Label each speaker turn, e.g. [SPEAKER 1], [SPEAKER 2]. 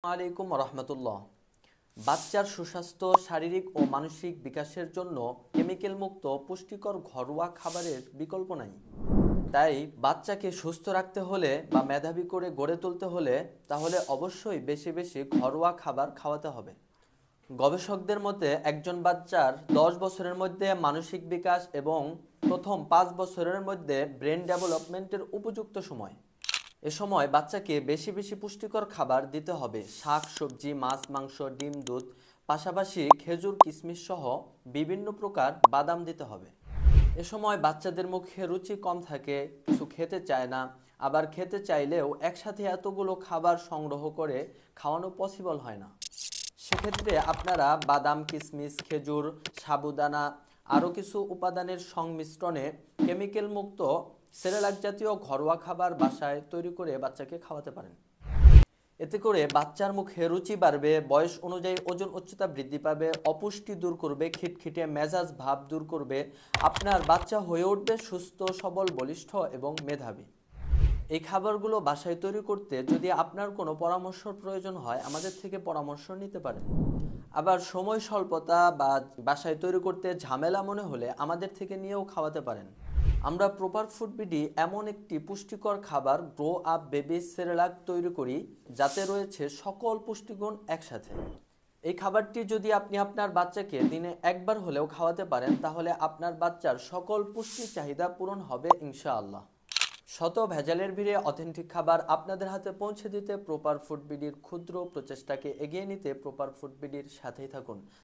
[SPEAKER 1] আলাইকুম রহমতুল্লাহ। বাচ্চার সুস্বাস্থ্য, শারীরিক ও মানসিক বিকাশের জন্য কেমিক্যাল মুক্ত পুষ্টিকর ঘরোয়া খাবারের বিকল্প নাই। তাই বাচ্চাকে সুস্থ রাখতে হলে বা মেধাবী করে গড়ে তুলতে হলে তাহলে অবশ্যই বেশি বেশি ঘরোয়া খাবার খাওয়াতে হবে। গবেষকদের মতে একজন বাচ্চার 10 বছরের মধ্যে মানসিক বিকাশ এবং প্রথম 5 বছরের মধ্যে ব্রেন ডেভেলপমেন্টের উপযুক্ত সময়। এ সময় বাচ্চাকে বেশি বেশি পুষ্টিকর খাবার দিতে হবে। শাক সবজি, মাছ, মাংস, ডিম, দুধ, পাশাপাশি খেজুর, কিশমিশ সহ বিভিন্ন প্রকার বাদাম দিতে হবে। এ সময় বাচ্চাদের মুখে রুচি কম থাকে, কিছু খেতে চায় না, আবার খেতে চাইলেও একসাথে এতগুলো খাবার সংগ্রহ করে খাওয়ানো পসিবল হয় না। সেক্ষেত্রে আপনারা বাদাম, কিশমিশ, খেজুর, সাবুদানা আরও কিছু উপাদানের সংমিশ্রণে কেমিক্যাল মুক্ত সেরেলাক জাতীয় ঘরোয়া খাবার বাসায় তৈরি করে বাচ্চাকে খাওয়াতে পারেন। এতে করে বাচ্চার মুখে রুচি বাড়বে, বয়স অনুযায়ী ওজন উচ্চতা বৃদ্ধি পাবে, অপুষ্টি দূর করবে, খিটখিটে মেজাজ ভাব দূর করবে। আপনার বাচ্চা হয়ে উঠবে সুস্থ, সবল, বলিষ্ঠ এবং মেধাবী। এই খাবারগুলো বাসায় তৈরি করতে যদি আপনার কোনো পরামর্শের প্রয়োজন হয় আমাদের থেকে পরামর্শ নিতে পারেন। আবার সময় স্বল্পতা বা বাসায় তৈরি করতে ঝামেলা মনে হলে আমাদের থেকে নিয়েও খাওয়াতে পারেন। আমরা প্রপার ফুড বিডি এমন একটি পুষ্টিকর খাবার গ্রো আপ বেবি সেরেলাক তৈরি করি যাতে রয়েছে সকল পুষ্টিগুণ একসাথে। এই খাবারটি যদি আপনি আপনার বাচ্চাকে দিনে একবার হলেও খাওয়াতে পারেন তাহলে আপনার বাচ্চার সকল পুষ্টি চাহিদা পূরণ হবে ইনশাআল্লাহ। শত ভেজালের ভিড়ে অথেন্টিক খাবার আপনাদের হাতে পৌঁছে দিতে প্রপার ফুড বিডির ক্ষুদ্র প্রচেষ্টাকে এগিয়ে নিতে প্রপার ফুড বিডির সাথেই থাকুন।